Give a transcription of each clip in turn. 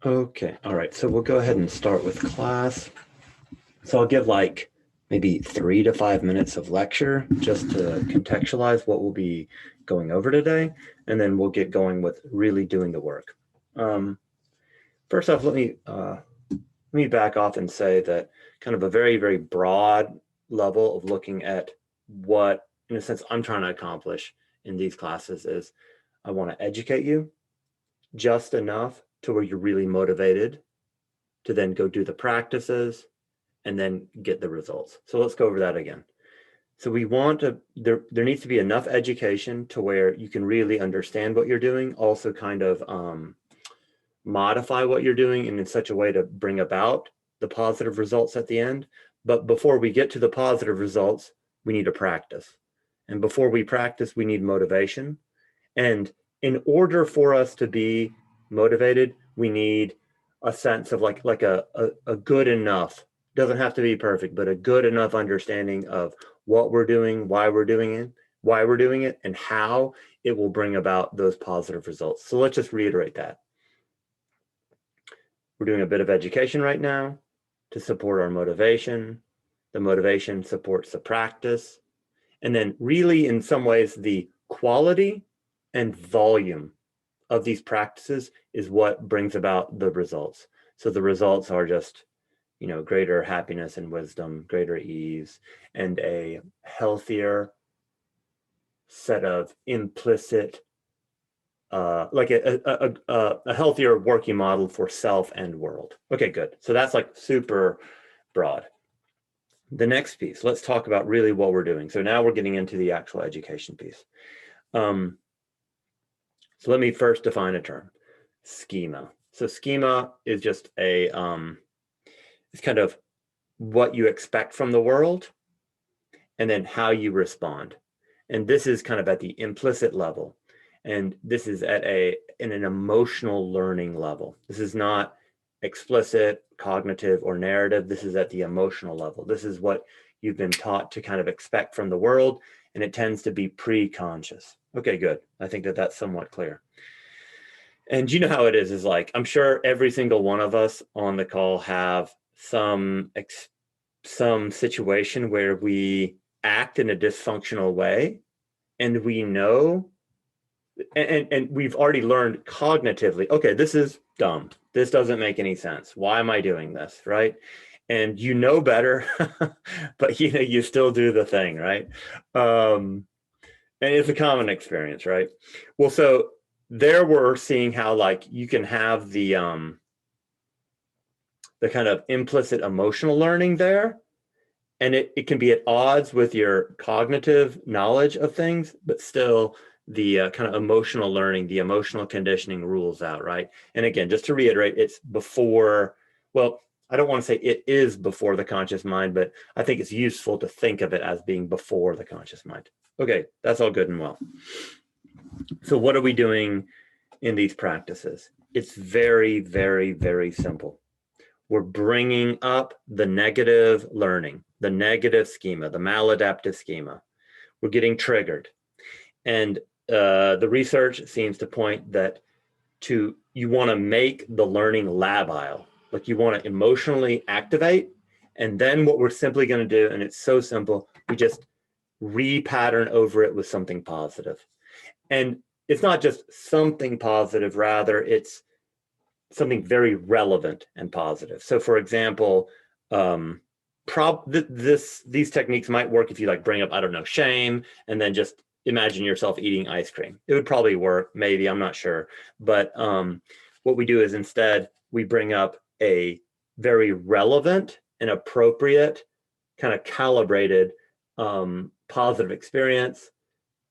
Okay, all right, so we'll go ahead and start with class. So I'll give like maybe 3 to 5 minutes of lecture just to contextualize what we'll be going over today, and then we'll get going with really doing the work. First off, let me back off and say that kind of a very, very broad level of looking at what, in a sense, I'm trying to accomplish in these classes is I want to educate you just enough to where you're really motivated to then go do the practices and then get the results. So let's go over that again. So we want to, there needs to be enough education to where you can really understand what you're doing, also kind of modify what you're doing in such a way to bring about the positive results at the end. But before we get to the positive results, we need to practice. And before we practice, we need motivation. And in order for us to be motivated, we need a sense of like a good enough, doesn't have to be perfect, but a good enough understanding of what we're doing, why we're doing it, and how it will bring about those positive results. So let's just reiterate that. We're doing a bit of education right now to support our motivation. The motivation supports the practice. And then really, in some ways, the quality and volume of these practices is what brings about the results. So the results are just, greater happiness and wisdom, greater ease, and a healthier set of implicit, like a healthier working model for self and world. Okay, good. So that's like super broad. The next piece, let's talk about really what we're doing. So now we're getting into the actual education piece. So let me first define a term, schema. So schema is just it's kind of what you expect from the world and then how you respond. And this is kind of at the implicit level. And this is at in an emotional learning level. This is not explicit, cognitive, or narrative. This is at the emotional level. This is what you've been taught to kind of expect from the world, and it tends to be pre-conscious. Okay, good. I think that that's somewhat clear. And you know how it is like, I'm sure every single one of us on the call have some situation where we act in a dysfunctional way, and we know, and we've already learned cognitively, okay, this is dumb. This doesn't make any sense. Why am I doing this, right? And you know better, but you still do the thing, right? And it's a common experience, right? Well, so there we're seeing how like you can have the kind of implicit emotional learning there, and it can be at odds with your cognitive knowledge of things, but still the kind of emotional learning, the emotional conditioning rules out, right? And again, just to reiterate, it's before, well, I don't want to say it is before the conscious mind, but I think it's useful to think of it as being before the conscious mind. Okay, that's all good and well. So what are we doing in these practices? It's very, very, very simple. We're bringing up the negative learning, the negative schema, the maladaptive schema. We're getting triggered. And the research seems to point that you want to make the learning labile, like you want to emotionally activate. And then what we're simply going to do, and it's so simple, we just repattern over it with something positive. And it's not just something positive, rather it's something very relevant and positive. So for example, these techniques might work if you like bring up, I don't know, shame, and then just imagine yourself eating ice cream. It would probably work, maybe, I'm not sure. But what we do is instead we bring up a very relevant and appropriate, kind of calibrated positive experience.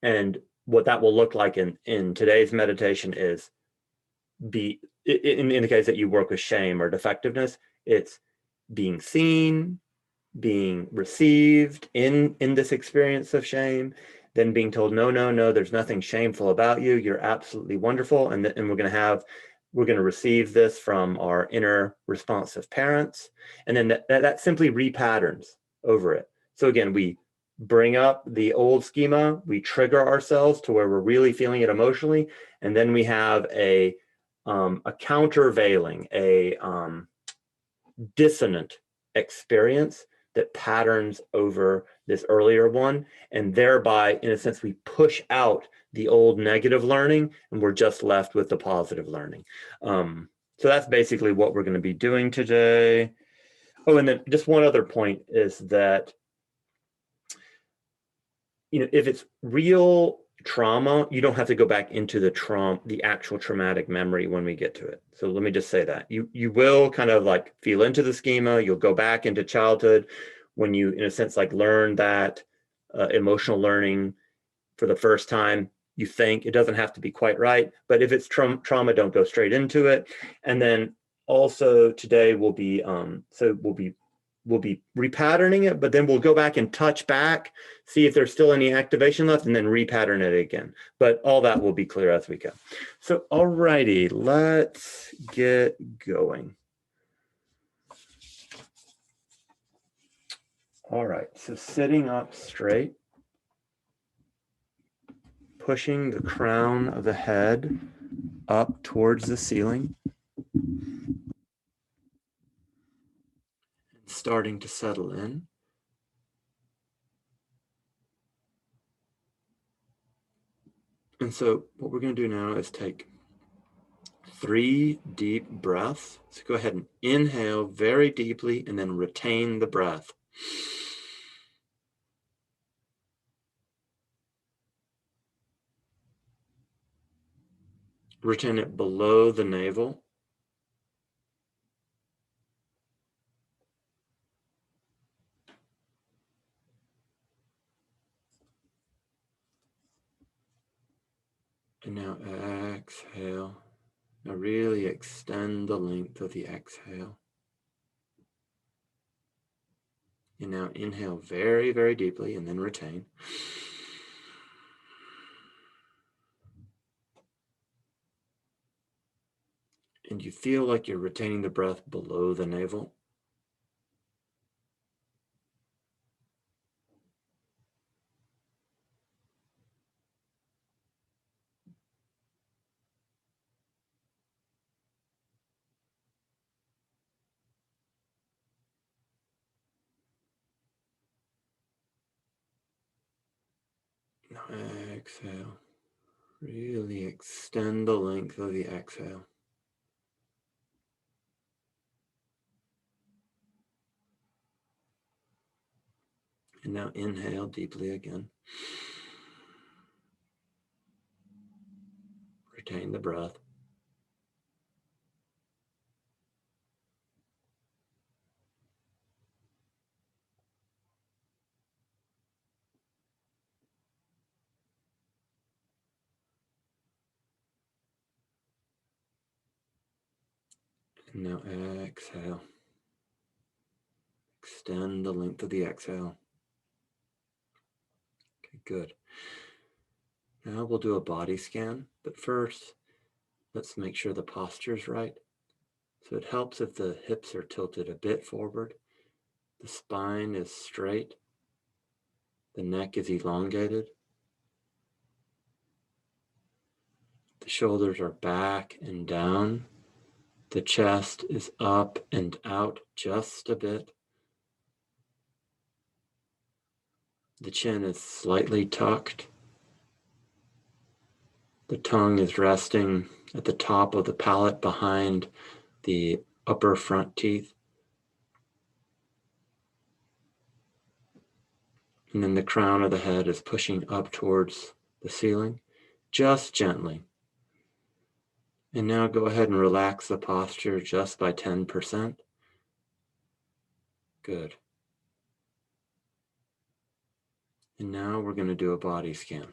And what that will look like in today's meditation is in the case that you work with shame or defectiveness, it's being seen, being received in this experience of shame, then being told, no, there's nothing shameful about you. You're absolutely wonderful. And we're going to receive this from our inner responsive parents. And then that simply repatterns over it. So again, we bring up the old schema, we trigger ourselves to where we're really feeling it emotionally. And then we have a a countervailing, a dissonant experience that patterns over this earlier one, and thereby, in a sense, we push out the old negative learning and we're just left with the positive learning. So that's basically what we're going to be doing today. Oh, and then just one other point is that, if it's real trauma, you don't have to go back into the actual traumatic memory when we get to it. So let me just say that you will kind of like feel into the schema. You'll go back into childhood when you, in a sense, like learn that emotional learning for the first time. You think it doesn't have to be quite right, but if it's trauma, don't go straight into it. And then also today we'll be repatterning it, but then we'll go back and touch back, see if there's still any activation left, and then repattern it again. But all that will be clear as we go. So, alrighty, let's get going. All right, so sitting up straight, pushing the crown of the head up towards the ceiling, starting to settle in. And so what we're going to do now is take 3 deep breaths. So go ahead and inhale very deeply and then retain the breath. Retain it below the navel. And now exhale. Now really extend the length of the exhale. And now inhale very, very deeply and then retain. And you feel like you're retaining the breath below the navel. Now exhale. Really extend the length of the exhale. And now inhale deeply again. Retain the breath. And now exhale. Extend the length of the exhale. Okay, good. Now we'll do a body scan, but first, let's make sure the posture is right. So it helps if the hips are tilted a bit forward, the spine is straight, the neck is elongated, the shoulders are back and down, the chest is up and out just a bit, the chin is slightly tucked, the tongue is resting at the top of the palate behind the upper front teeth. And then the crown of the head is pushing up towards the ceiling, just gently. And now go ahead and relax the posture just by 10%. Good. And now we're going to do a body scan.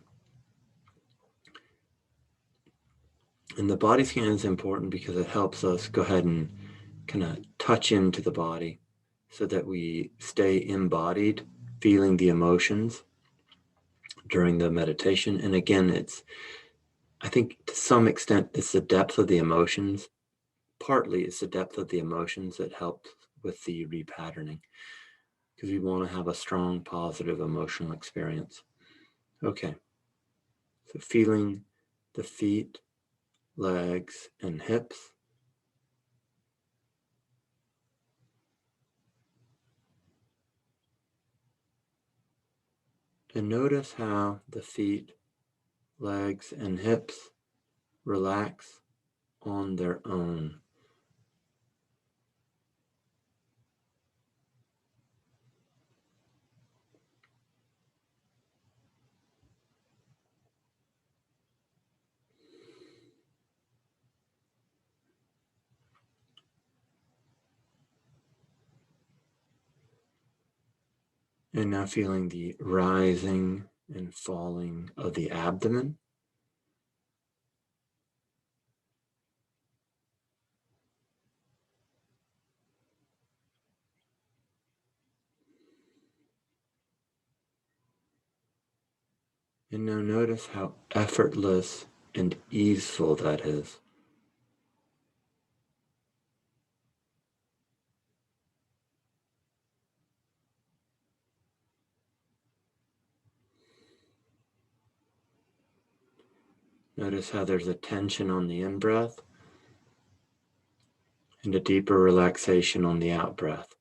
And the body scan is important because it helps us go ahead and kind of touch into the body so that we stay embodied, feeling the emotions during the meditation. And again, I think to some extent, it's the depth of the emotions. Partly it's the depth of the emotions that helps with the repatterning, because we want to have a strong, positive emotional experience. Okay, so feeling the feet legs, and hips. And notice how the feet, legs, and hips relax on their own. And now feeling the rising and falling of the abdomen. And now notice how effortless and easeful that is. Notice how there's a tension on the in-breath and a deeper relaxation on the out-breath.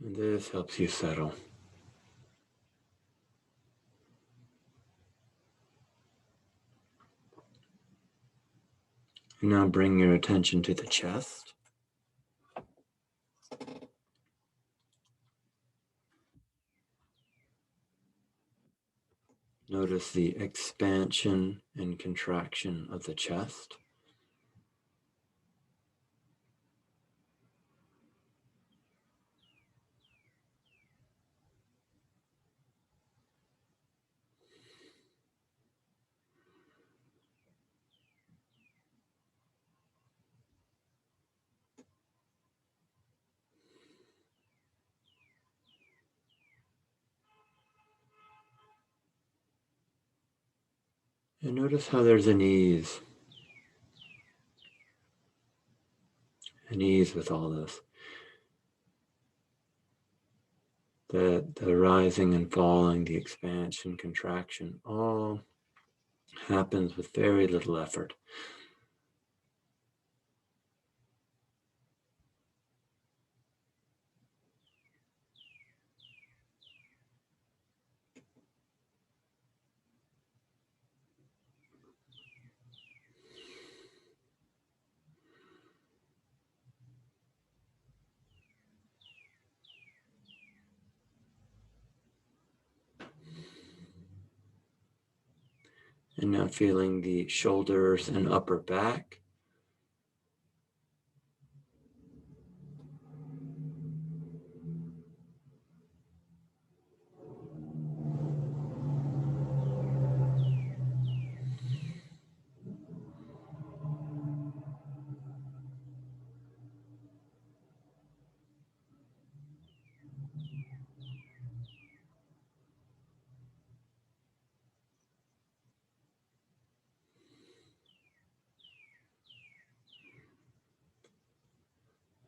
And this helps you settle. And now bring your attention to the chest. Notice the expansion and contraction of the chest. And notice how there's an ease with all this. The rising and falling, the expansion, contraction, all happens with very little effort. And now feeling the shoulders and upper back.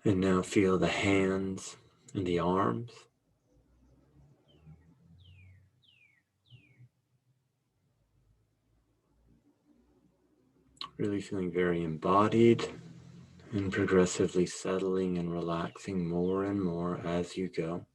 And now feel the hands and the arms. Really feeling very embodied and progressively settling and relaxing more and more as you go.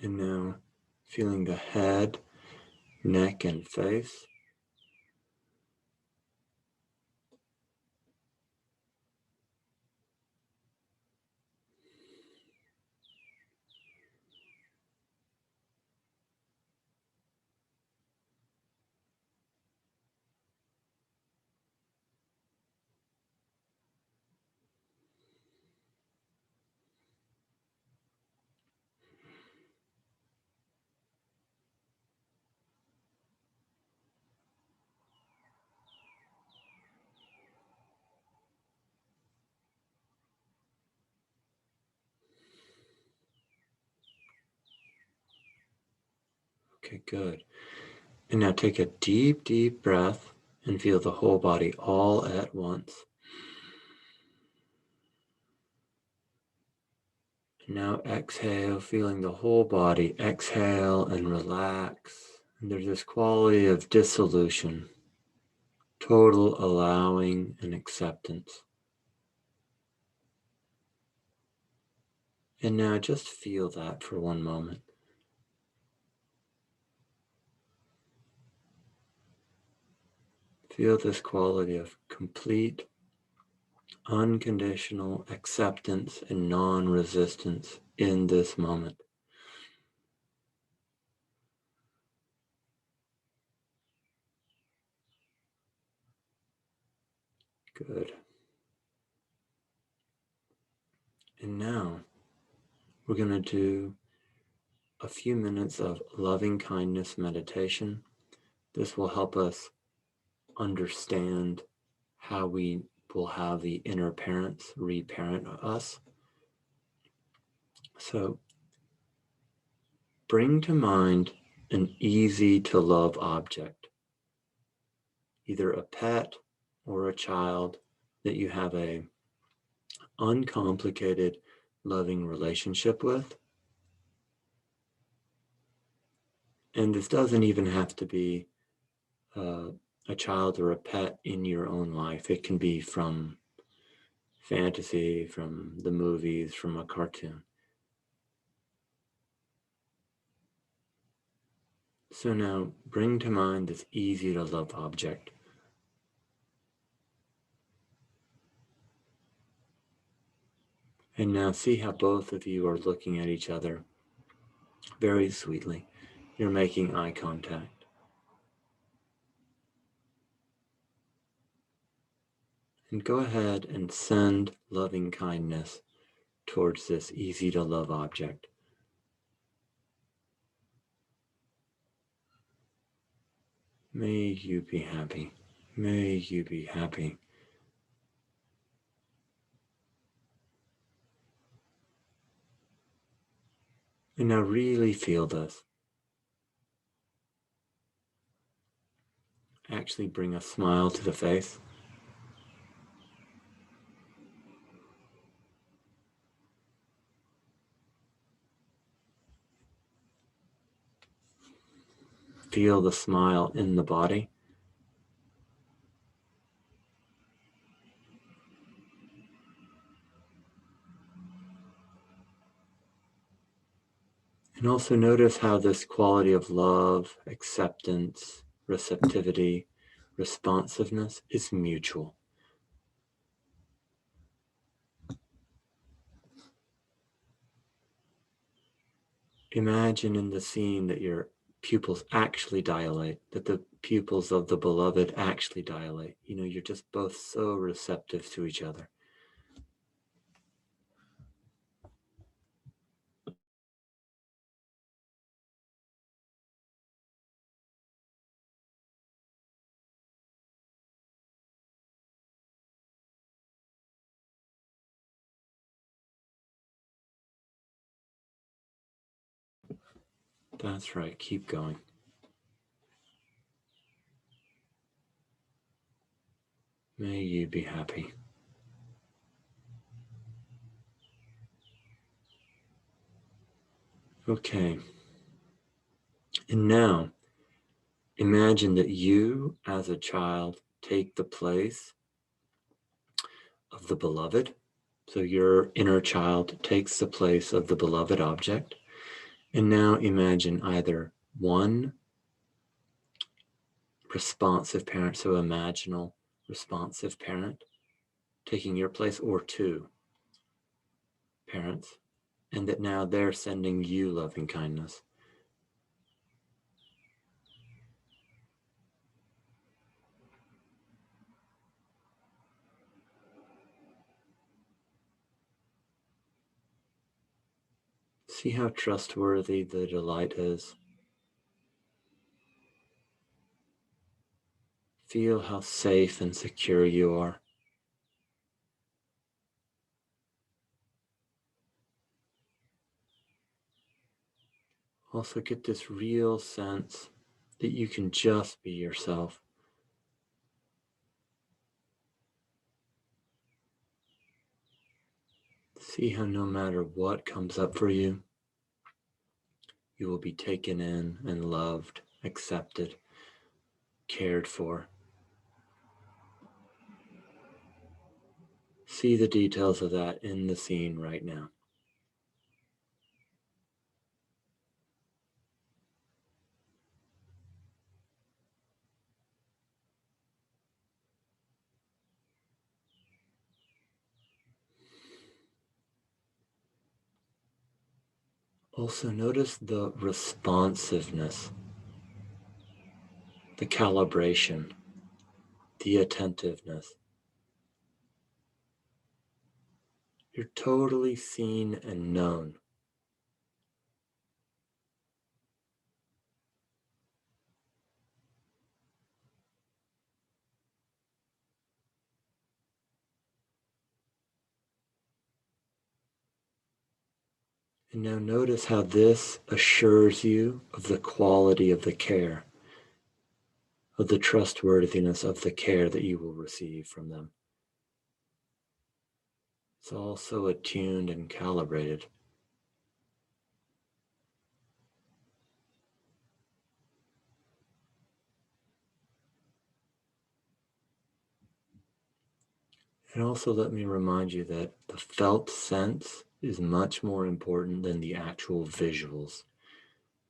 And now feeling the head, neck, and face. Okay, good. And now take a deep, deep breath and feel the whole body all at once. And now exhale, feeling the whole body. Exhale and relax. And there's this quality of dissolution, total allowing and acceptance. And now just feel that for one moment. Feel this quality of complete, unconditional acceptance and non-resistance in this moment. Good. And now we're going to do a few minutes of loving kindness meditation. This will help us understand how we will have the inner parents reparent us. So bring to mind an easy to love object, either a pet or a child that you have a uncomplicated, loving relationship with. And this doesn't even have to be a child or a pet in your own life. It can be from fantasy, from the movies, from a cartoon. So now bring to mind this easy to love object. And now see how both of you are looking at each other very sweetly. You're making eye contact. And go ahead and send loving kindness towards this easy to love object. May you be happy. May you be happy. And now really feel this. Actually bring a smile to the face. Feel the smile in the body. And also notice how this quality of love, acceptance, receptivity, responsiveness is mutual. Imagine in the scene that your pupils actually dilate, that the pupils of the beloved actually dilate. You know, you're just both so receptive to each other. That's right, keep going. May you be happy. Okay. And now, imagine that you, as a child, take the place of the beloved. So your inner child takes the place of the beloved object. And now imagine either one responsive parent, so imaginal responsive parent, taking your place, or two parents, and that now they're sending you loving kindness. See how trustworthy the delight is. Feel how safe and secure you are. Also get this real sense that you can just be yourself. See how no matter what comes up for you, you will be taken in and loved, accepted, cared for. See the details of that in the scene right now. Also notice the responsiveness, the calibration, the attentiveness. You're totally seen and known. And now notice how this assures you of the quality of the care, of the trustworthiness of the care that you will receive from them. It's also attuned and calibrated. And also let me remind you that the felt sense is much more important than the actual visuals.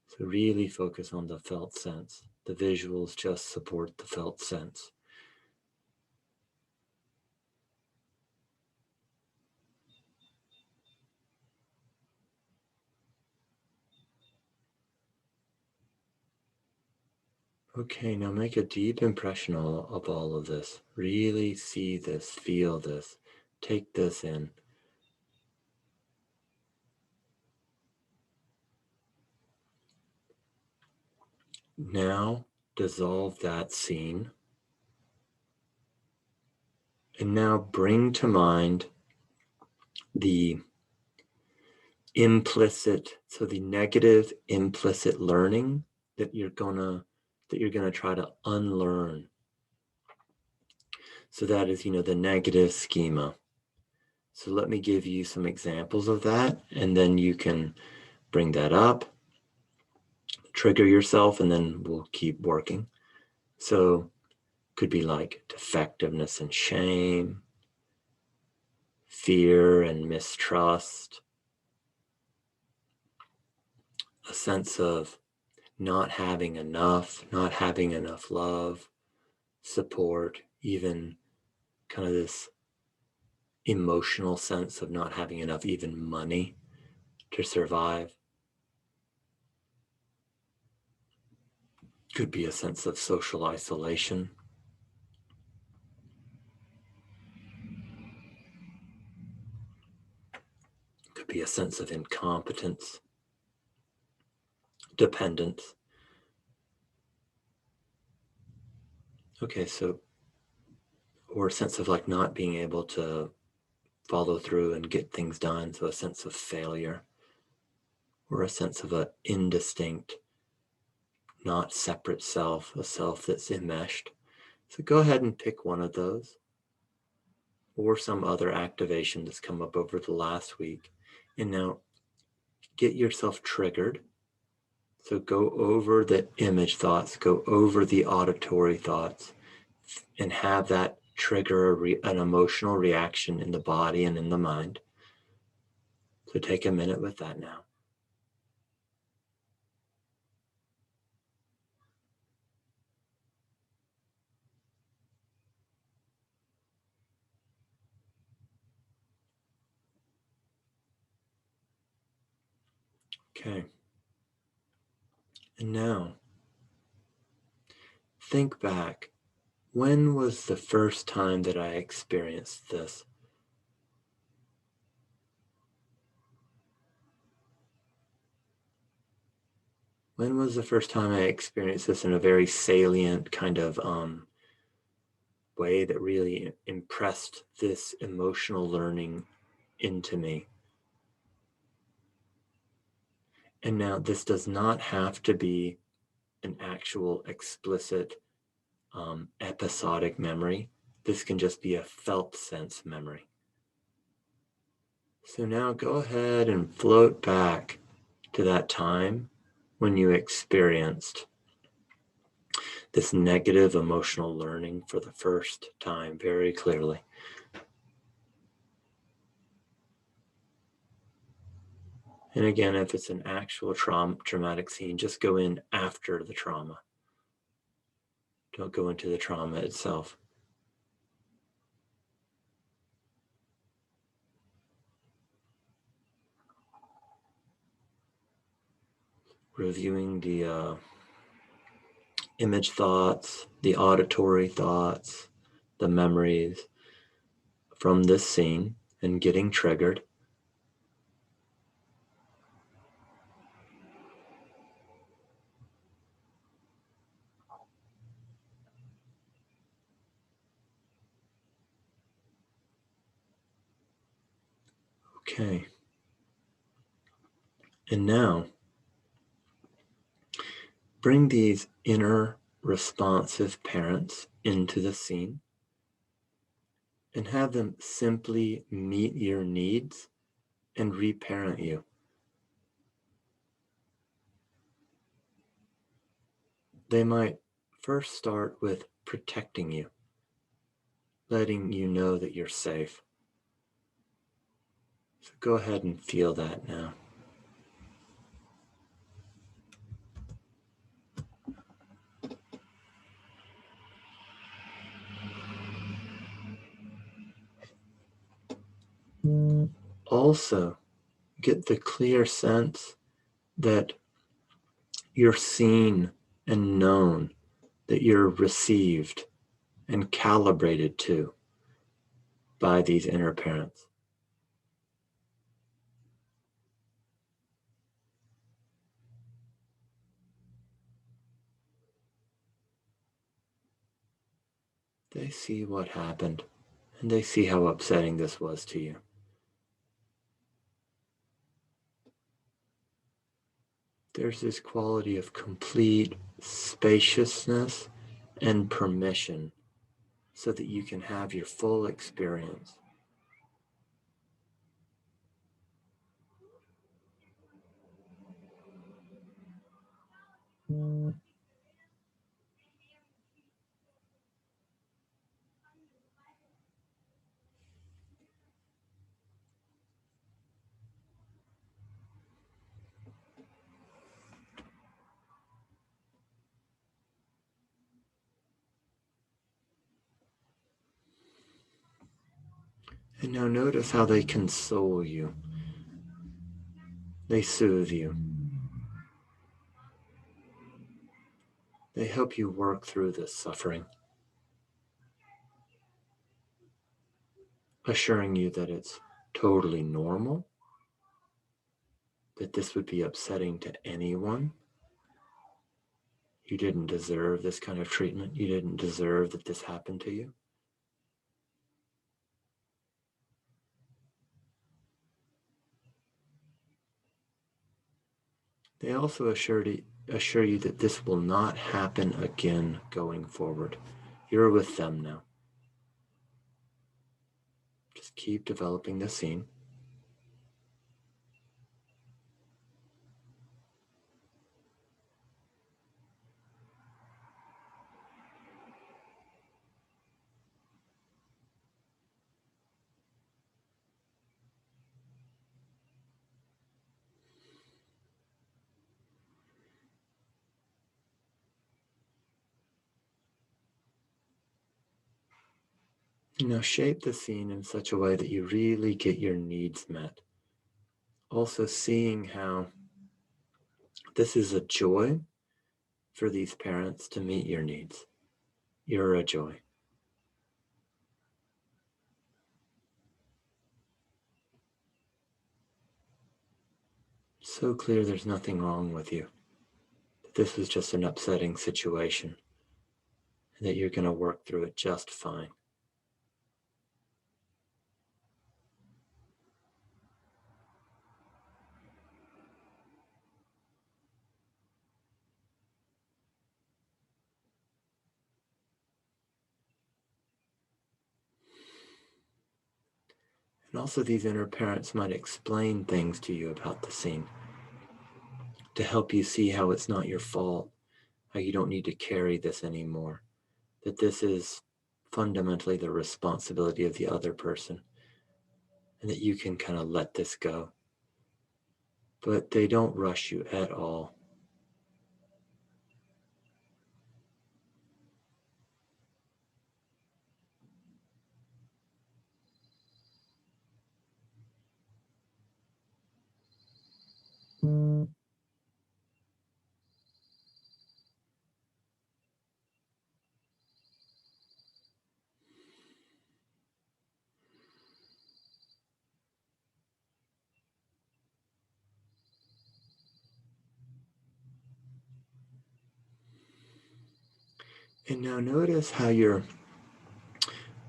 So really focus on the felt sense. The visuals just support the felt sense. Okay, now make a deep impression of all of this. Really see this, feel this, take this in. Now dissolve that scene. And now bring to mind the implicit, so the negative implicit learning that you're gonna try to unlearn. So that is, the negative schema. So let me give you some examples of that, and then you can bring that up, trigger yourself, and then we'll keep working. So could be like defectiveness and shame, fear and mistrust, a sense of not having enough love, support, even kind of this emotional sense of not having enough even money to survive. Could be a sense of social isolation. Could be a sense of incompetence, dependence. Okay, so, or a sense of like not being able to follow through and get things done. So a sense of failure, or a sense of an indistinct, not separate self, a self that's enmeshed. So go ahead and pick one of those, or some other activation that's come up over the last week. And now get yourself triggered. So go over the image thoughts, go over the auditory thoughts, and have that trigger an emotional reaction in the body and in the mind. So take a minute with that now. Okay. And now, think back. When was the first time that I experienced this? When was the first time I experienced this in a very salient kind of way that really impressed this emotional learning into me? And now this does not have to be an actual explicit episodic memory. This can just be a felt sense memory. So now go ahead and float back to that time when you experienced this negative emotional learning for the first time very clearly. And again, if it's an actual traumatic scene, just go in after the trauma. Don't go into the trauma itself. Reviewing the image thoughts, the auditory thoughts, the memories from this scene and getting triggered. Okay. And now, bring these inner responsive parents into the scene and have them simply meet your needs and reparent you. They might first start with protecting you, letting you know that you're safe. So go ahead and feel that now. Also, get the clear sense that you're seen and known, that you're received and calibrated to by these inner parents. They see what happened and they see how upsetting this was to you. There's this quality of complete spaciousness and permission so that you can have your full experience. And now notice how they console you. They soothe you. They help you work through this suffering, assuring you that it's totally normal, that this would be upsetting to anyone. You didn't deserve this kind of treatment. You didn't deserve that this happened to you. They also assure you that this will not happen again going forward. You're with them now. Just keep developing the scene. Now shape the scene in such a way that you really get your needs met. Also seeing how this is a joy for these parents to meet your needs. You're a joy. So clear there's nothing wrong with you. That this was just an upsetting situation. And that you're going to work through it just fine. And also these inner parents might explain things to you about the scene to help you see how it's not your fault, how you don't need to carry this anymore, that this is fundamentally the responsibility of the other person, and that you can kind of let this go. But they don't rush you at all. And now notice how your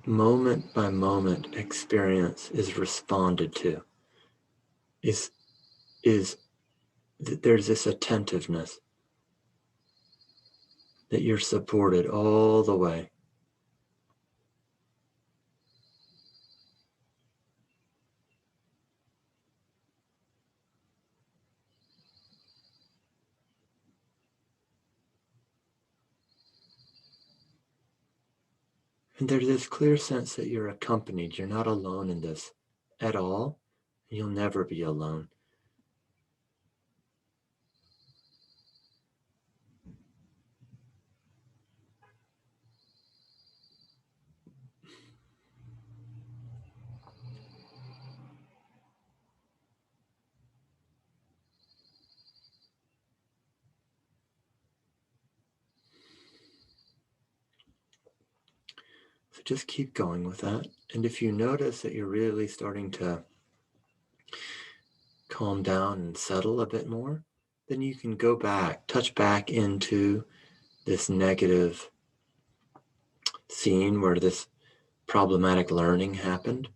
moment by moment experience is responded to. Is there's this attentiveness that you're supported all the way. And there's this clear sense that you're accompanied. You're not alone in this at all. And you'll never be alone. So just keep going with that. And if you notice that you're really starting to calm down and settle a bit more, then you can go back, touch back into this negative scene where this problematic learning happened,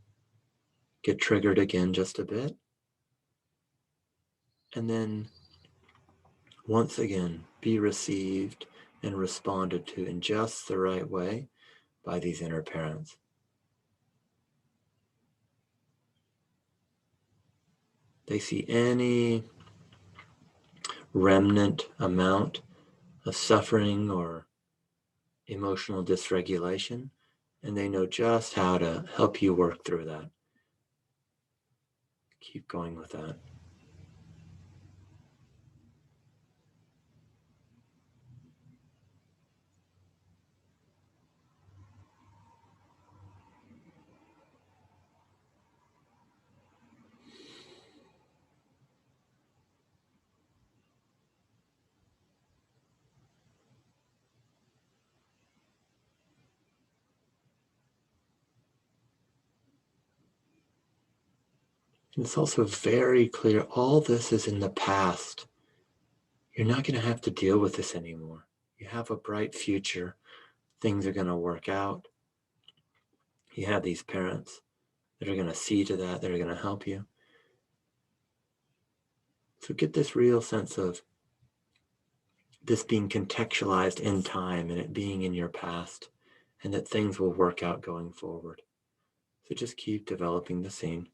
get triggered again just a bit, and then once again be received and responded to in just the right way by these inner parents. They see any remnant amount of suffering or emotional dysregulation, and they know just how to help you work through that. Keep going with that. And it's also very clear all this is in the past. You're not going to have to deal with this anymore. You have a bright future. Things are going to work out. You have these parents that are going to see to that, that are going to help you. So get this real sense of this being contextualized in time and it being in your past, and that things will work out going forward. So just keep developing the scene.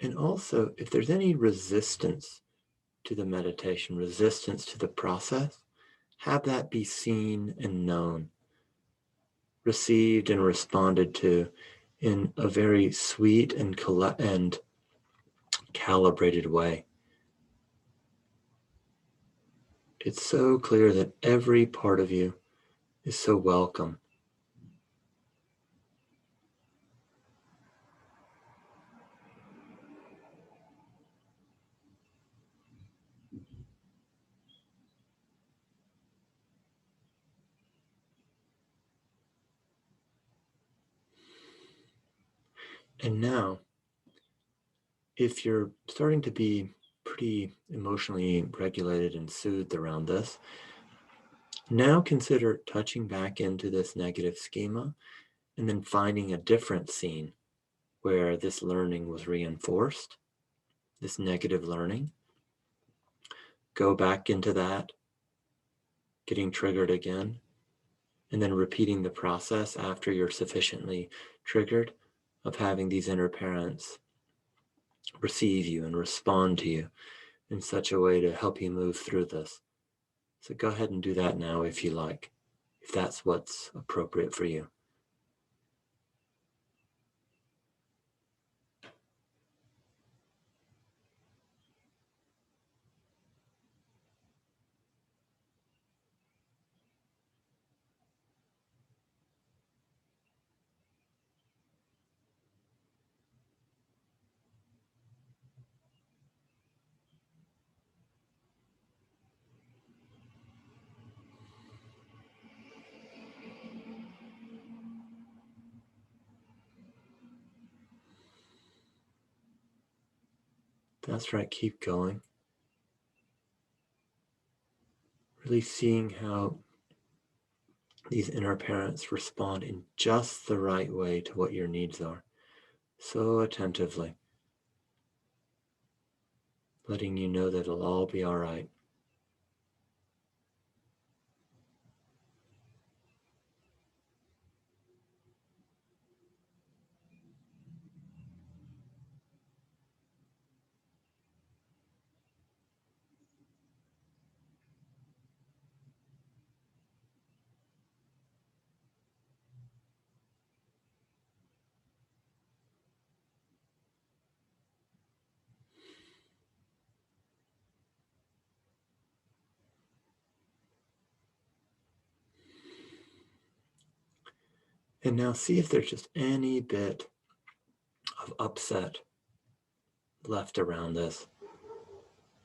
And also, if there's any resistance to the meditation, resistance to the process, have that be seen and known, received and responded to in a very sweet and calibrated way. It's so clear that every part of you is so welcome. And now, if you're starting to be pretty emotionally regulated and soothed around this, Now consider touching back into this negative schema and then finding a different scene where this learning was reinforced, this negative learning. Go back into that, getting triggered again, and then repeating the process after you're sufficiently triggered of having these inner parents receive you and respond to you in such a way to help you move through this. So go ahead and do that now if you like, if that's what's appropriate for you. That's right, keep going. Really seeing how these inner parents respond in just the right way to what your needs are, so attentively, letting you know that it'll all be all right. And now see if there's just any bit of upset left around this.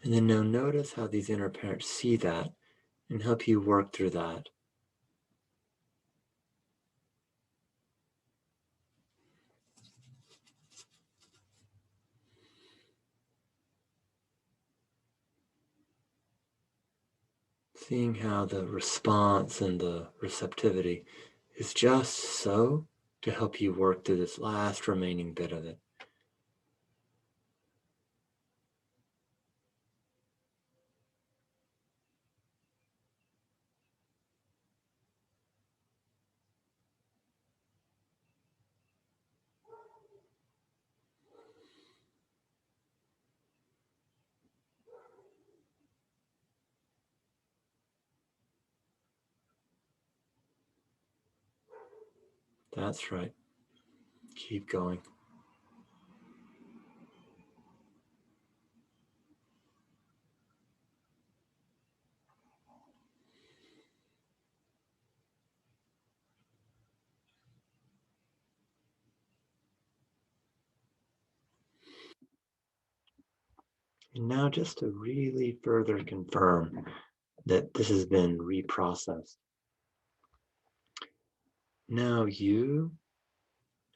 And then now notice how these inner parents see that and help you work through that. Seeing how the response and the receptivity is just so to help you work through this last remaining bit of it. That's right. Keep going. And now just to really further confirm that this has been reprocessed. Now you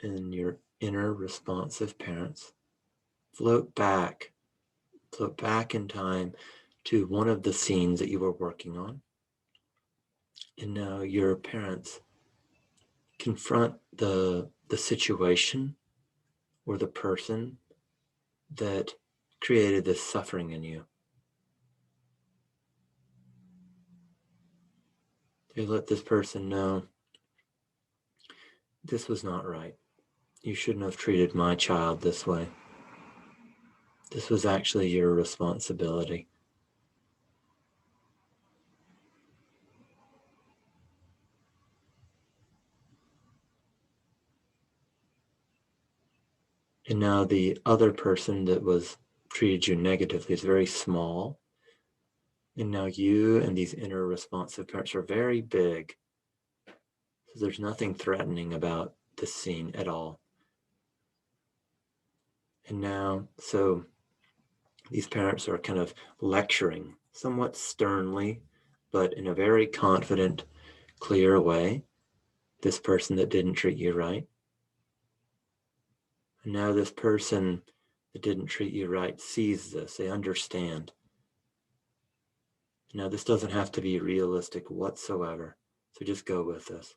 and your inner responsive parents float back in time to one of the scenes that you were working on. And now your parents confront the situation or the person that created this suffering in you. They let this person know this was not right. You shouldn't have treated my child this way. This was actually your responsibility. And now the other person that was treated you negatively is very small. And now you and these inner responsive parents are very big. So there's nothing threatening about this scene at all. And now, so these parents are kind of lecturing somewhat sternly, but in a very confident, clear way, this person that didn't treat you right. And now this person that didn't treat you right sees this, they understand. Now, this doesn't have to be realistic whatsoever, so just go with this.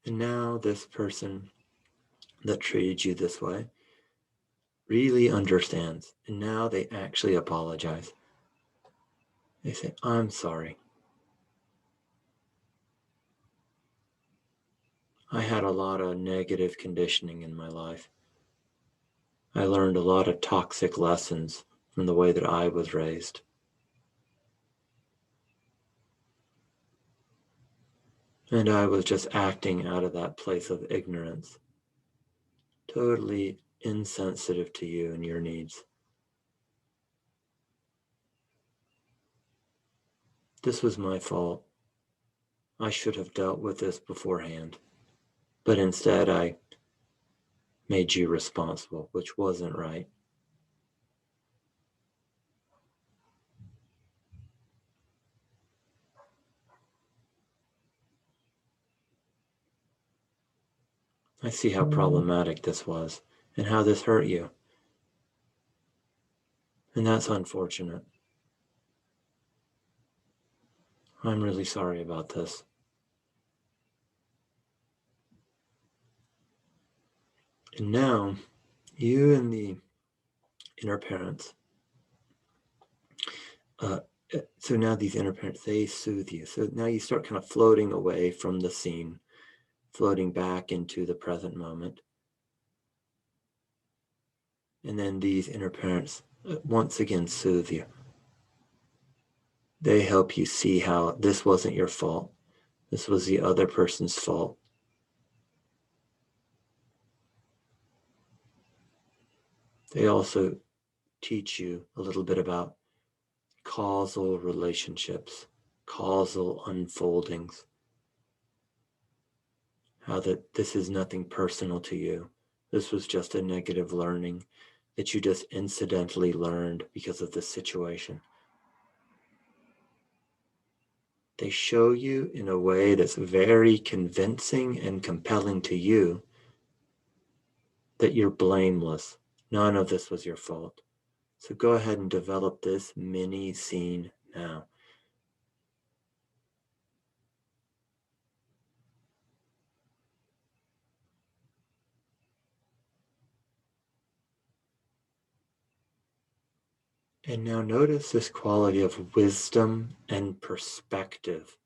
And now this person that treated you this way really understands, and now they actually apologize. They say, I'm sorry. I had a lot of negative conditioning in my life. I learned a lot of toxic lessons from the way that I was raised. And I was just acting out of that place of ignorance, totally insensitive to you and your needs. This was my fault. I should have dealt with this beforehand. But instead, I made you responsible, which wasn't right. I see how problematic this was and how this hurt you. And that's unfortunate. I'm really sorry about this. And now, you and the inner parents, so now these inner parents, they soothe you. So now you start kind of floating away from the scene, floating back into the present moment. And then these inner parents once again soothe you. They help you see how this wasn't your fault. This was the other person's fault. They also teach you a little bit about causal relationships, causal unfoldings, how that this is nothing personal to you. This was just a negative learning that you just incidentally learned because of this situation. They show you in a way that's very convincing and compelling to you that you're blameless. None of this was your fault. So go ahead and develop this mini scene now. And now notice this quality of wisdom and perspective.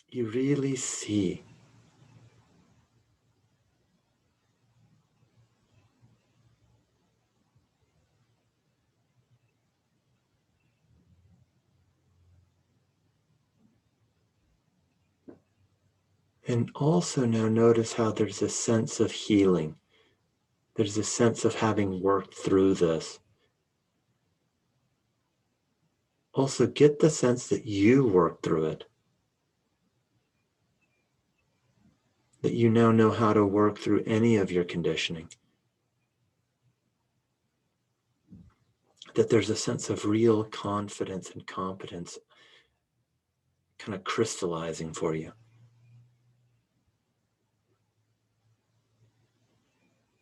You really see. And also now notice how there's a sense of healing. There's a sense of having worked through this. Also get the sense that you worked through it. That you now know how to work through any of your conditioning. That there's a sense of real confidence and competence kind of crystallizing for you.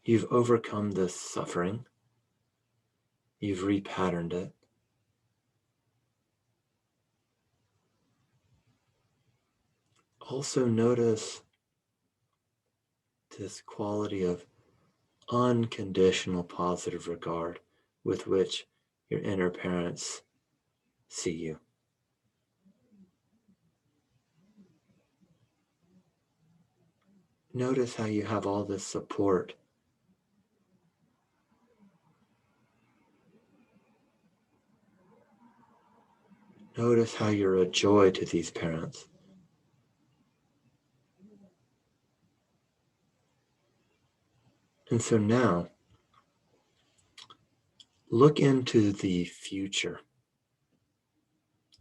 You've overcome this suffering. You've repatterned it. Also notice this quality of unconditional positive regard with which your inner parents see you. Notice how you have all this support. Notice how you're a joy to these parents. And so now, look into the future.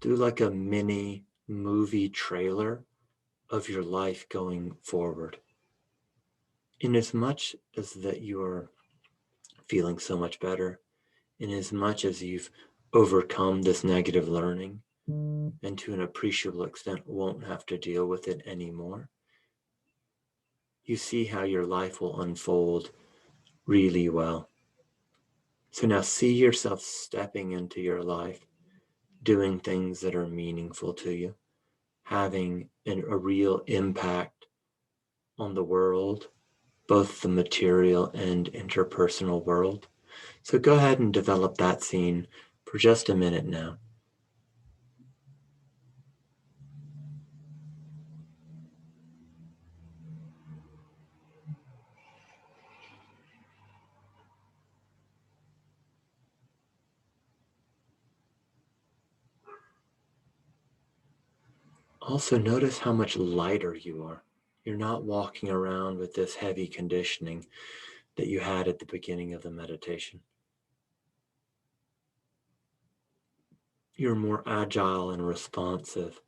Do like a mini movie trailer of your life going forward. In as much as that you are feeling so much better, in as much as you've overcome this negative learning, and to an appreciable extent won't have to deal with it anymore, you see how your life will unfold really well. So now see yourself stepping into your life, doing things that are meaningful to you, having a real impact on the world, both the material and interpersonal world. So go ahead and develop that scene for just a minute now. Also, notice how much lighter you are. You're not walking around with this heavy conditioning that you had at the beginning of the meditation. You're more agile and responsive.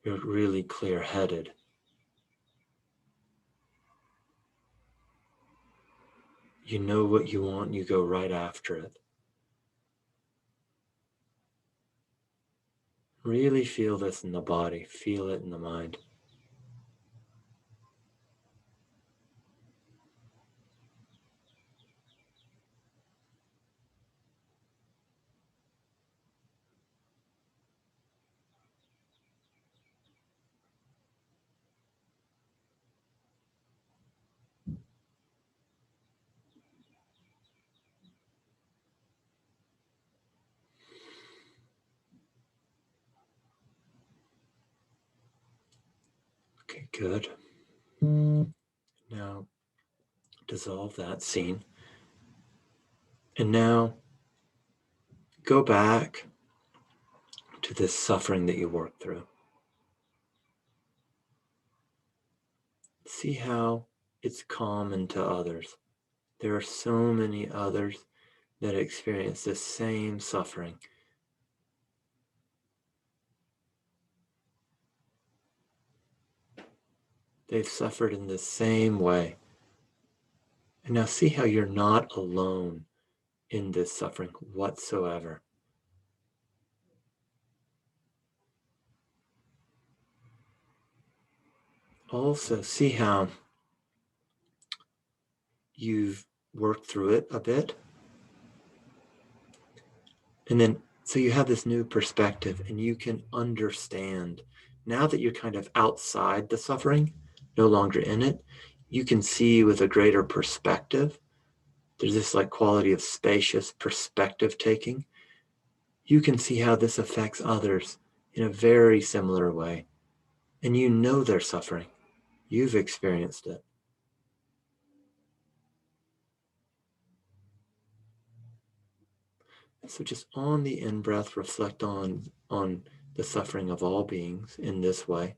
You're really clear-headed. You know what you want, you go right after it. Really feel this in the body, feel it in the mind. Okay, good. Now, dissolve that scene. And now, go back to this suffering that you worked through. See how it's common to others. There are so many others that experience the same suffering. They've suffered in the same way. And now see how you're not alone in this suffering whatsoever. Also, see how you've worked through it a bit. And then, so you have this new perspective and you can understand. Now that you're kind of outside the suffering, no longer in it, you can see with a greater perspective. There's this like quality of spacious perspective taking. You can see how this affects others in a very similar way. And you know they're suffering. You've experienced it. So just on the in-breath, reflect on the suffering of all beings in this way.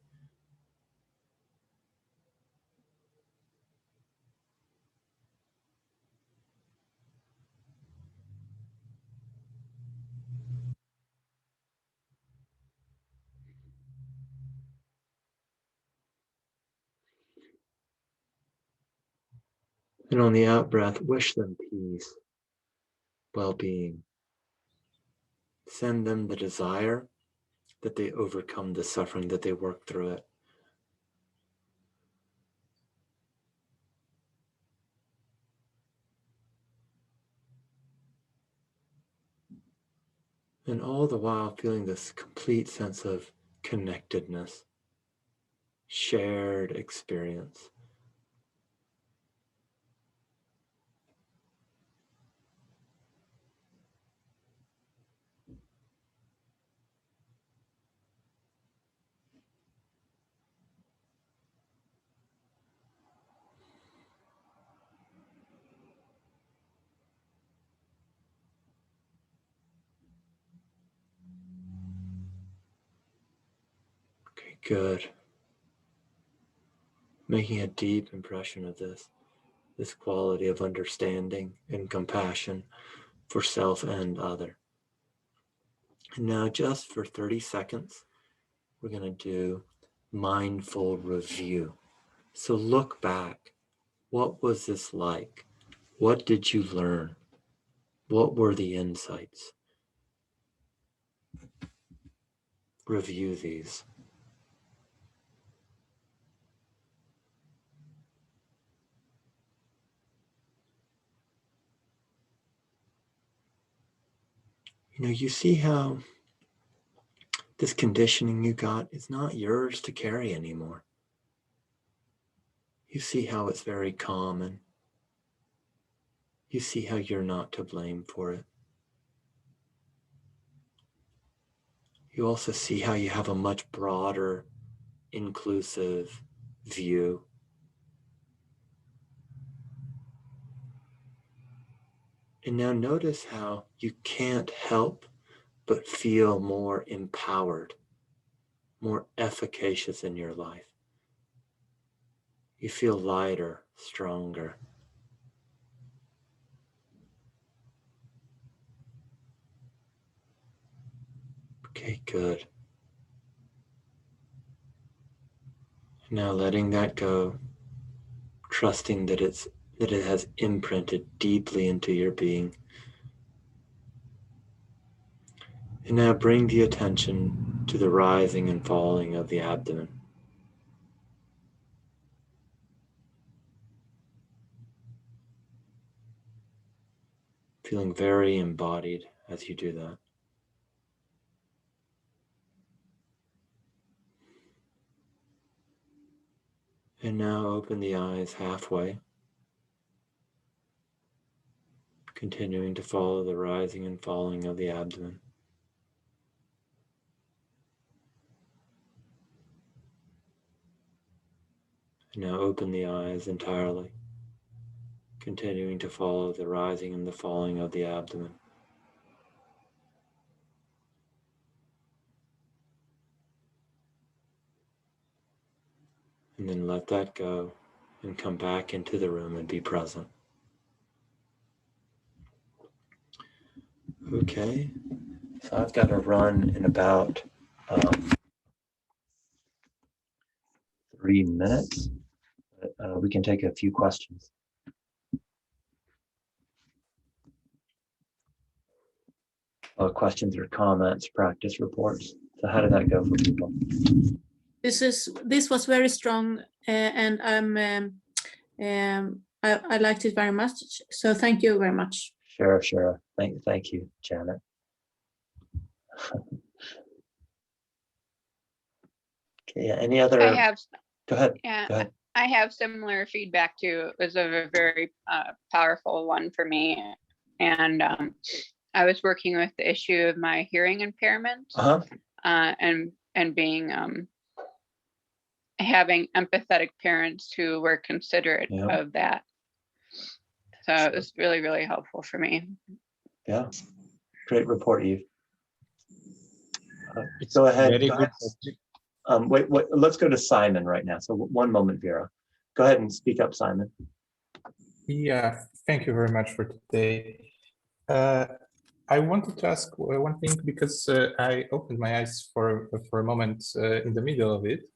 And on the out-breath, wish them peace, well-being. Send them the desire that they overcome the suffering, that they work through it. And all the while feeling this complete sense of connectedness, shared experience. Okay, good. Making a deep impression of this quality of understanding and compassion for self and other. And now just for 30 seconds, we're going to do mindful review. So look back. What was this like? What did you learn? What were the insights? review these. You know, you see how this conditioning you got is not yours to carry anymore. You see how it's very common. You see how you're not to blame for it. You also see how you have a much broader, inclusive view. And now notice how you can't help but feel more empowered, more efficacious in your life. You feel lighter, stronger. Okay, good. Now letting that go, trusting that it has imprinted deeply into your being. And now bring the attention to the rising and falling of the abdomen. Feeling very embodied as you do that. And now open the eyes halfway, continuing to follow the rising and falling of the abdomen. And now open the eyes entirely, continuing to follow the rising and the falling of the abdomen. And then let that go and come back into the room and be present. Okay, so I've got to run in about 3 minutes. But, we can take a few questions. Questions or comments, practice reports. So how did that go for people? This was very strong, and I liked it very much. So thank you very much. Sure. Thank you, Janet. Okay, any other? Go ahead. Yeah, Go ahead. I have similar feedback too. It was a very powerful one for me, and I was working with the issue of my hearing impairment, and being having empathetic parents who were considerate of that. So it was really, really helpful for me. Yeah, great report, Eve. Go ahead. Very good. Wait, let's go to Simon right now. So one moment, Vera. Go ahead and speak up, Simon. Yeah, thank you very much for today. I wanted to ask one thing because I opened my eyes for a moment in the middle of it,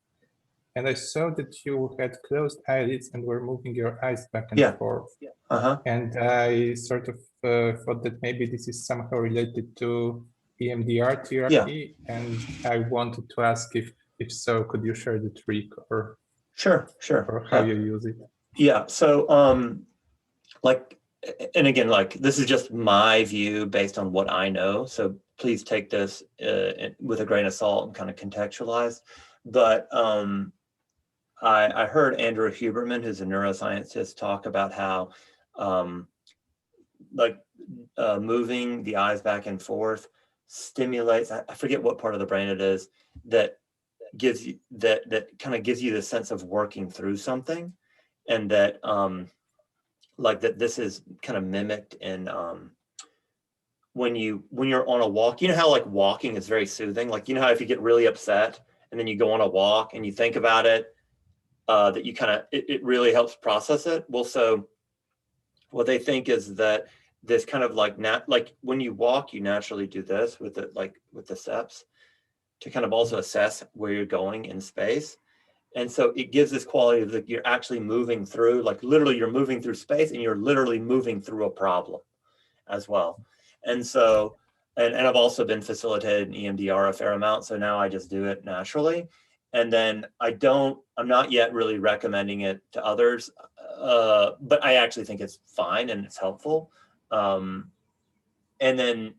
and I saw that you had closed eyelids and were moving your eyes back and forth. And I sort of thought that maybe this is somehow related to EMDR therapy, and I wanted to ask if so, could you share the trick or sure or how you use it? Yeah. So and again, this is just my view based on what I know. So please take this with a grain of salt and kind of contextualize. But I heard Andrew Huberman, who's a neuroscientist, talk about how moving the eyes back and forth stimulates, I forget what part of the brain it is, that gives you that kind of gives you the sense of working through something, and that that this is kind of mimicked in when you're on a walk. You know how walking is very soothing, you know how if you get really upset and then you go on a walk and you think about it, that you kind of it really helps process it. Well, so what they think is that this kind of when you walk, you naturally do this with the steps to kind of also assess where you're going in space. And so it gives this quality of you're actually moving through, literally you're moving through space, and you're literally moving through a problem as well. And so and I've also been facilitated in EMDR a fair amount, so now I just do it naturally. And then I'm not yet really recommending it to others, but I actually think it's fine and it's helpful. And then,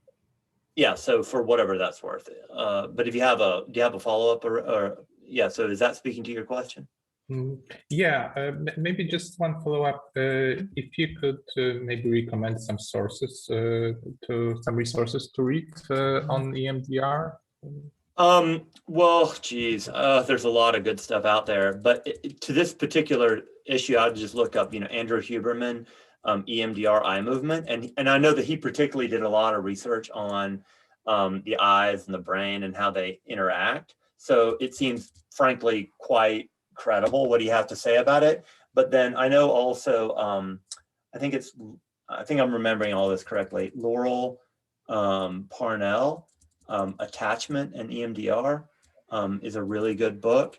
yeah, so for whatever that's worth. But if you have do you have a follow-up or yeah, so is that speaking to your question? Yeah, maybe just one follow-up. If you could maybe recommend some sources some resources to read on EMDR. Well, geez, there's a lot of good stuff out there, but to this particular issue, I'd just look up, Andrew Huberman, EMDR eye movement. And I know that he particularly did a lot of research on the eyes and the brain and how they interact. So it seems frankly quite credible what he has to say about it. But then I know also, I think I'm remembering all this correctly, Laurel Parnell, Attachment and EMDR is a really good book.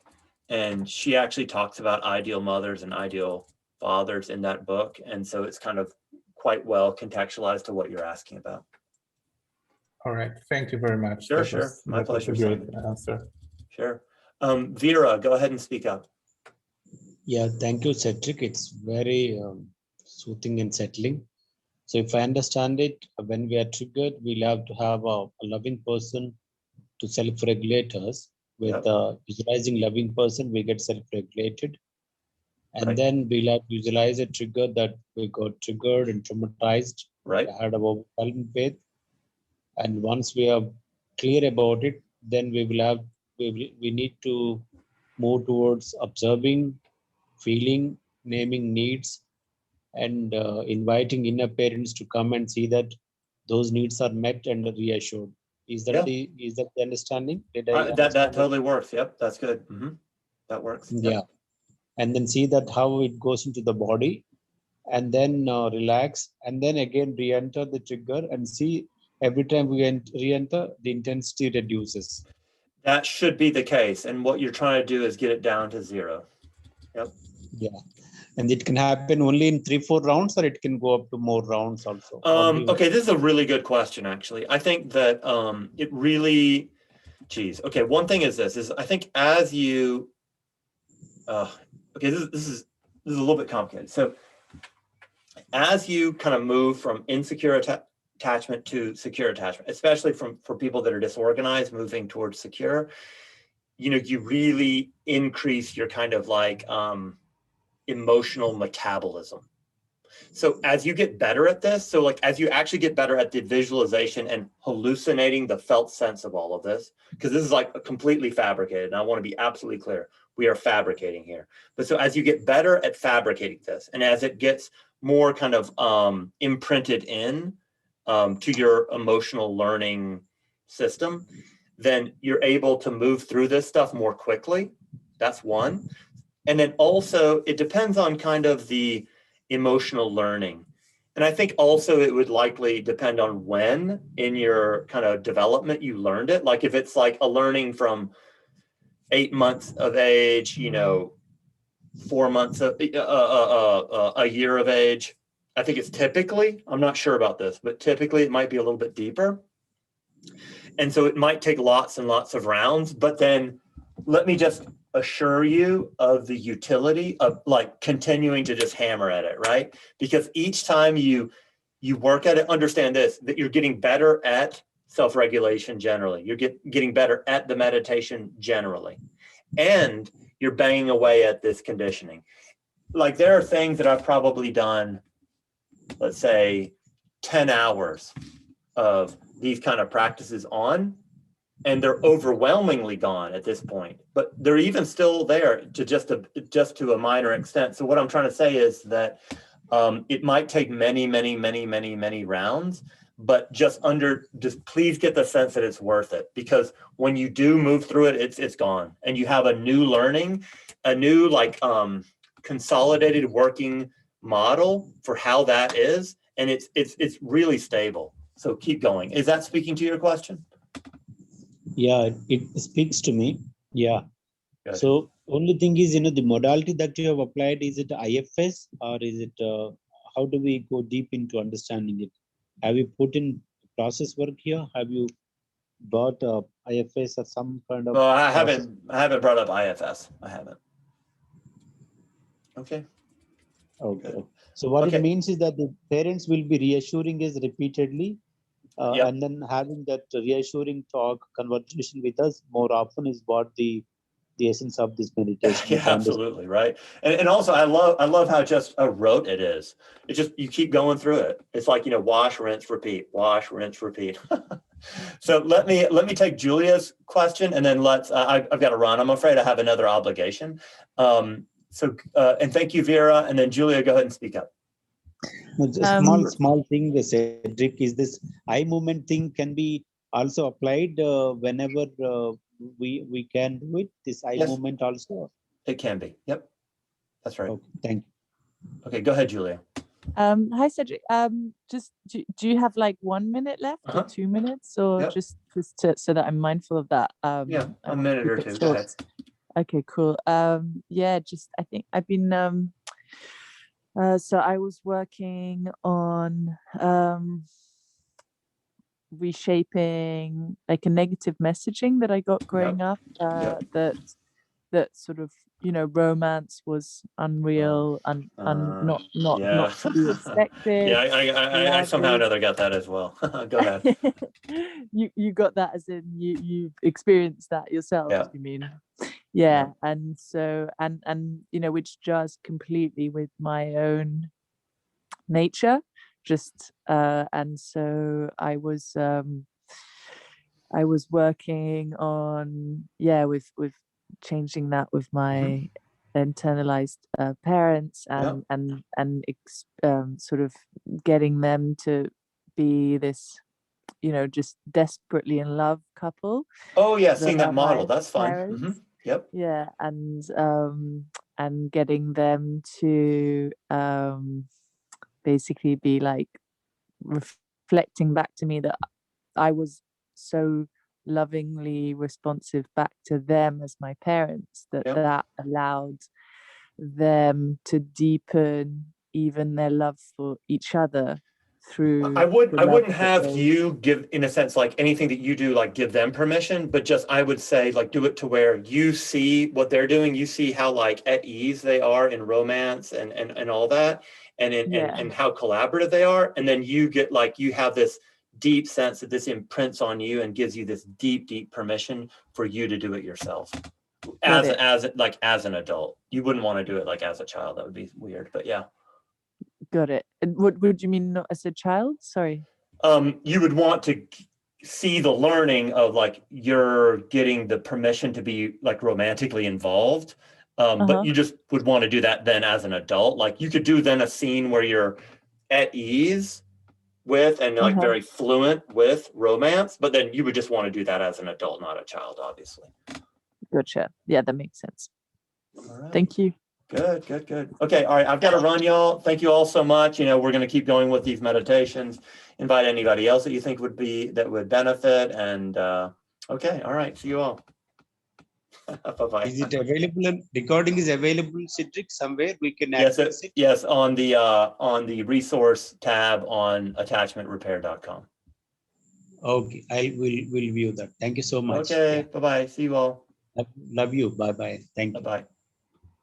And she actually talks about ideal mothers and ideal fathers in that book. And so it's kind of quite well contextualized to what you're asking about. All right, thank you very much. Sure. My pleasure. Great answer. Sure. Vera, go ahead and speak up. Yeah, thank you, Cedric. It's very soothing and settling. So if I understand it, when we are triggered, we'll have to have a loving person to self-regulate us. With visualizing loving person, we get self-regulated. And Right. then we'll have to visualize a trigger that we got triggered and traumatized, Right. had overwhelmed with. And once we are clear about it, then we need to move towards observing, feeling, naming needs, and inviting inner parents to come and see that those needs are met and reassured. Is that the understanding? Did I that totally works. Yep, that's good. That works. Yep. Yeah, and then see that how it goes into the body, and then relax, and then again re-enter the trigger and see every time we re-enter, the intensity reduces. That should be the case, and what you're trying to do is get it down to 0. Yep. Yeah. And it can happen only in 3-4 rounds, or it can go up to more rounds also. Okay, this is a really good question, actually. I think that it really, okay, one thing is this, I think as you, okay, this is a little bit complicated. So as you kind of move from insecure attachment to secure attachment, especially for people that are disorganized, moving towards secure, you really increase your kind of like, emotional metabolism. So as you get better at this, so like as you actually get better at the visualization and hallucinating the felt sense of all of this, because this is like completely fabricated, and I want to be absolutely clear, we are fabricating here. But so as you get better at fabricating this, and as it gets more kind of imprinted in to your emotional learning system, then you're able to move through this stuff more quickly. That's one. And then also it depends on kind of the emotional learning. And I think also it would likely depend on when in your kind of development you learned it. Like if it's like a learning from 8 months of age, 4 months of a year of age, I think it's typically, I'm not sure about this, but typically it might be a little bit deeper. And so it might take lots and lots of rounds, but then let me just assure you of the utility of like continuing to just hammer at it, right? Because each time you work at it, understand this, that you're getting better at self-regulation generally. You're getting better at the meditation generally. And you're banging away at this conditioning. Like there are things that I've probably done, let's say 10 hours of these kind of practices on, and they're overwhelmingly gone at this point, but they're even still there to just to a minor extent. So what I'm trying to say is that it might take many rounds, but just please get the sense that it's worth it, because when you do move through it, it's gone, and you have a new learning, a new like consolidated working model for how that is, and it's really stable. So keep going. Is that speaking to your question? Yeah, it speaks to me. Yeah. Good. So only thing is, the modality that you have applied, is it IFS or is it, how do we go deep into understanding it? Have you put in process work here? Have you brought IFS or some kind of? Well, I process? haven't brought up IFS. I haven't. Okay. Okay. Good. So what Okay. it means is that the parents will be reassuring us repeatedly, Yep. and then having that reassuring talk conversation with us more often is what the essence of this meditation. Yeah, absolutely, right. And also I love how just a rote it is. It just, you keep going through it. It's like, wash, rinse, repeat, wash, rinse, repeat. So let me take Julia's question, and then I've got to run. I'm afraid I have another obligation. And thank you, Vera. And then Julia, go ahead and speak up. No, just small thing, Cedric, is this eye movement thing can be also applied whenever we can do it. This eye Yes. movement also. It can be. Yep. That's right. Okay, thank you. Okay, go ahead, Julia. Hi Cedric. Just do you have like 1 minute left or 2 minutes, or Yep. just so that I'm mindful of that? Yeah, I a want to minute keep or it two. Go ahead. short. Okay, cool. Yeah, just I think I've been so I was working on reshaping like a negative messaging that I got growing up, Yep. that sort of, romance was unreal and not Yeah. to be expected. Yeah, I somehow or another got that as well. Go ahead. You got that, as in you've experienced that yourself, Yeah. you mean? Yeah. And so and which jars completely with my own nature, just and so I was working on with changing that with my internalized parents, and sort of getting them to be this just desperately in love couple. Oh yeah, seeing that model. My That's fine. parents. Yep. Yeah, and getting them to basically be like reflecting back to me that I was so lovingly responsive back to them as my parents, that allowed them to deepen even their love for each other through I wouldn't have you give, in a sense, like anything that you do, like give them permission, but just I would say like do it to where you see what they're doing, you see how like at ease they are in romance and all that, and how collaborative they are, and then you get like you have this deep sense that this imprints on you and gives you this deep permission for you to do it yourself as an adult. You wouldn't want to do it like as a child. That would be weird, but yeah. Got it. And what would you mean, not as a child? Sorry. You would want to see the learning of like you're getting the permission to be like romantically involved, but you just would want to do that then as an adult. Like you could do then a scene where you're at ease with and like very fluent with romance, but then you would just want to do that as an adult, not a child, obviously. Gotcha. Yeah, that makes sense. All right. Thank you. Good. Okay, all right, I've got to run, y'all. Thank you all so much. We're going to keep going with these meditations. Invite anybody else that you think would benefit. And okay, all right, see you all. Bye-bye. Is it available? Recording is available, Cedric, somewhere we can access it? Yes, on the resource tab on attachmentrepair.com. Okay, will view that. Thank you so much. Okay, bye-bye. See you all. Love you. Bye-bye. Thank you. Bye-bye.